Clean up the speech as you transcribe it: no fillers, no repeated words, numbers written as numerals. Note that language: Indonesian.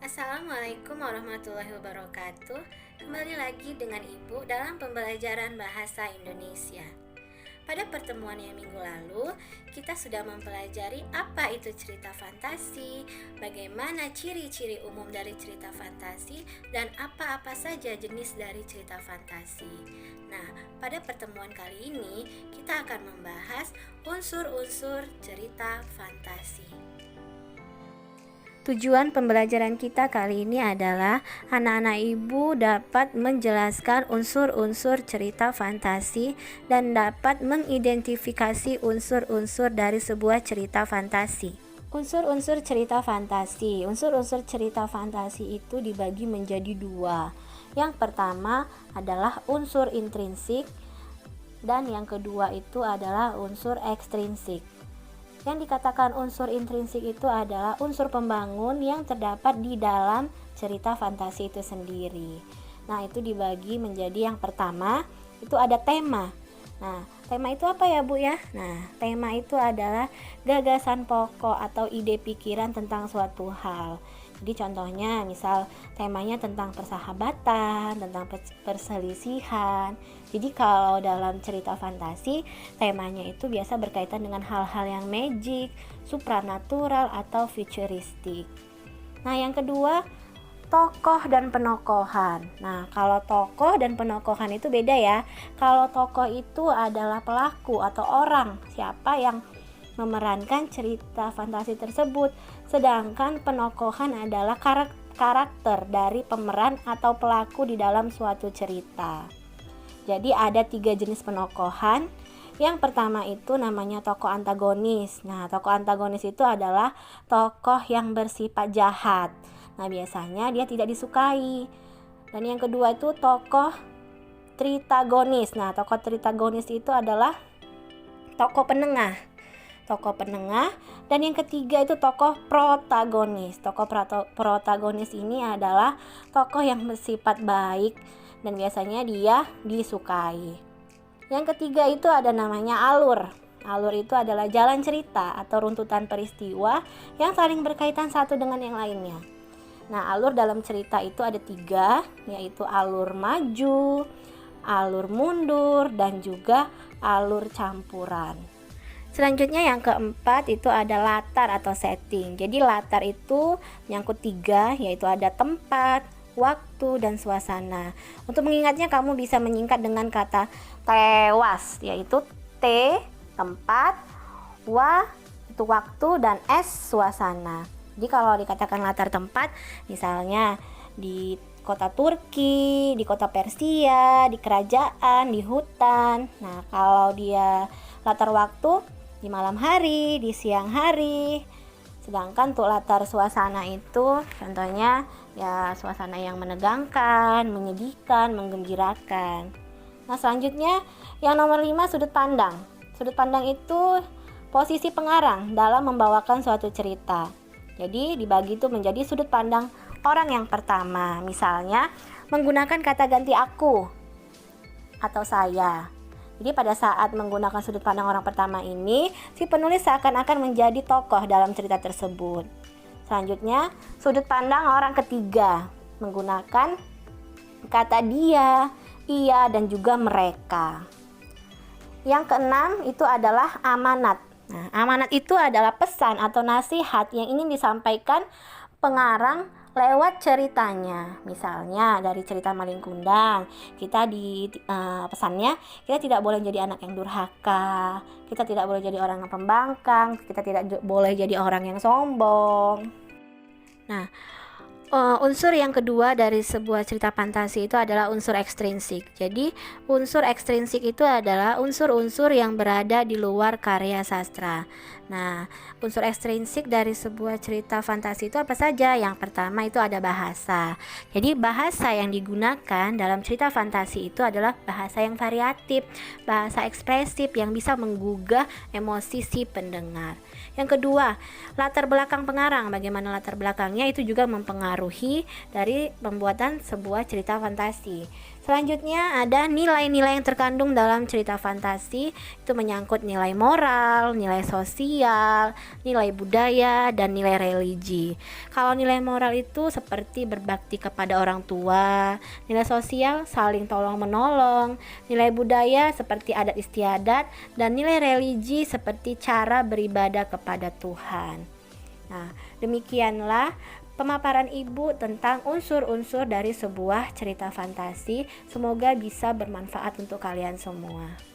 Assalamualaikum warahmatullahi wabarakatuh. Kembali lagi dengan Ibu dalam pembelajaran bahasa Indonesia. Pada pertemuan yang minggu lalu, kita sudah mempelajari apa itu cerita fantasi, bagaimana ciri-ciri umum dari cerita fantasi, dan apa-apa saja jenis dari cerita fantasi. Nah, pada pertemuan kali ini, kita akan membahas unsur-unsur cerita fantasi. Tujuan pembelajaran kita kali ini adalah anak-anak ibu dapat menjelaskan unsur-unsur cerita fantasi dan dapat mengidentifikasi unsur-unsur dari sebuah cerita fantasi. Unsur-unsur cerita fantasi. Unsur-unsur cerita fantasi itu dibagi menjadi dua. Yang pertama adalah unsur intrinsik dan yang kedua itu adalah unsur ekstrinsik. Yang dikatakan unsur intrinsik itu adalah unsur pembangun yang terdapat di dalam cerita fantasi itu sendiri. Nah, itu dibagi menjadi yang pertama, itu ada tema. Nah, tema itu apa ya, Bu ya? Nah, tema itu adalah gagasan pokok atau ide pikiran tentang suatu hal. Jadi contohnya misal temanya tentang persahabatan, tentang perselisihan. Jadi kalau dalam cerita fantasi temanya itu biasa berkaitan dengan hal-hal yang magic, supranatural atau futuristik. Nah, yang kedua tokoh dan penokohan. Nah, kalau tokoh dan penokohan itu beda ya. Kalau tokoh itu adalah pelaku atau orang, siapa yang memerankan cerita fantasi tersebut, sedangkan penokohan adalah karakter dari pemeran atau pelaku di dalam suatu cerita. Jadi ada 3 jenis penokohan. Yang pertama itu namanya tokoh antagonis. Nah, tokoh antagonis itu adalah tokoh yang bersifat jahat. Nah, biasanya dia tidak disukai. Dan yang kedua itu tokoh tritagonis. Nah, tokoh tritagonis itu adalah tokoh penengah. Dan yang ketiga itu tokoh protagonis. Tokoh protagonis ini adalah tokoh yang bersifat baik dan biasanya dia disukai. Yang ketiga itu ada namanya alur. Alur itu adalah jalan cerita atau runtutan peristiwa yang saling berkaitan satu dengan yang lainnya. Nah, alur dalam cerita itu ada 3, yaitu alur maju, alur mundur, dan juga alur campuran. Selanjutnya yang keempat itu ada latar atau setting. Jadi latar itu menyangkut 3, yaitu ada tempat, waktu, dan suasana. Untuk mengingatnya kamu bisa menyingkat dengan kata tewas, yaitu T tempat, W itu waktu, dan S suasana. Jadi kalau dikatakan latar tempat, misalnya di kota Turki, di kota Persia, di kerajaan, di hutan. Nah, kalau dia latar waktu di malam hari, di siang hari. Sedangkan untuk latar suasana itu contohnya ya suasana yang menegangkan, menyedihkan, menggembirakan. Nah, selanjutnya yang nomor 5 sudut pandang. Sudut pandang itu posisi pengarang dalam membawakan suatu cerita. Jadi dibagi itu menjadi sudut pandang orang yang pertama. Misalnya menggunakan kata ganti aku atau saya. Jadi pada saat menggunakan sudut pandang orang pertama ini, si penulis seakan-akan menjadi tokoh dalam cerita tersebut. Selanjutnya, sudut pandang orang ketiga menggunakan kata dia, ia, dan juga mereka. Yang keenam itu adalah amanat. Nah, amanat itu adalah pesan atau nasihat yang ingin disampaikan pengarang lewat ceritanya. Misalnya dari cerita Malin Kundang, kita pesannya kita tidak boleh jadi anak yang durhaka, kita tidak boleh jadi orang yang pembangkang, kita tidak boleh jadi orang yang sombong. Nah, unsur yang kedua dari sebuah cerita fantasi itu adalah unsur ekstrinsik. Jadi unsur ekstrinsik itu adalah unsur-unsur yang berada di luar karya sastra. Nah, unsur ekstrinsik dari sebuah cerita fantasi itu apa saja? Yang pertama itu ada bahasa. Jadi bahasa yang digunakan dalam cerita fantasi itu adalah bahasa yang variatif, bahasa ekspresif yang bisa menggugah emosi si pendengar. Yang kedua, latar belakang pengarang. Bagaimana latar belakangnya itu juga mempengaruhi dari pembuatan sebuah cerita fantasi. Selanjutnya ada nilai-nilai yang terkandung dalam cerita fantasi. Itu menyangkut nilai moral, nilai sosial, nilai budaya, dan nilai religi. Kalau nilai moral itu seperti berbakti kepada orang tua, nilai sosial saling tolong-menolong, nilai budaya seperti adat istiadat, dan nilai religi seperti cara beribadah kepada Tuhan. Nah, demikianlah pemaparan Ibu tentang unsur-unsur dari sebuah cerita fantasi. Semoga bisa bermanfaat untuk kalian semua.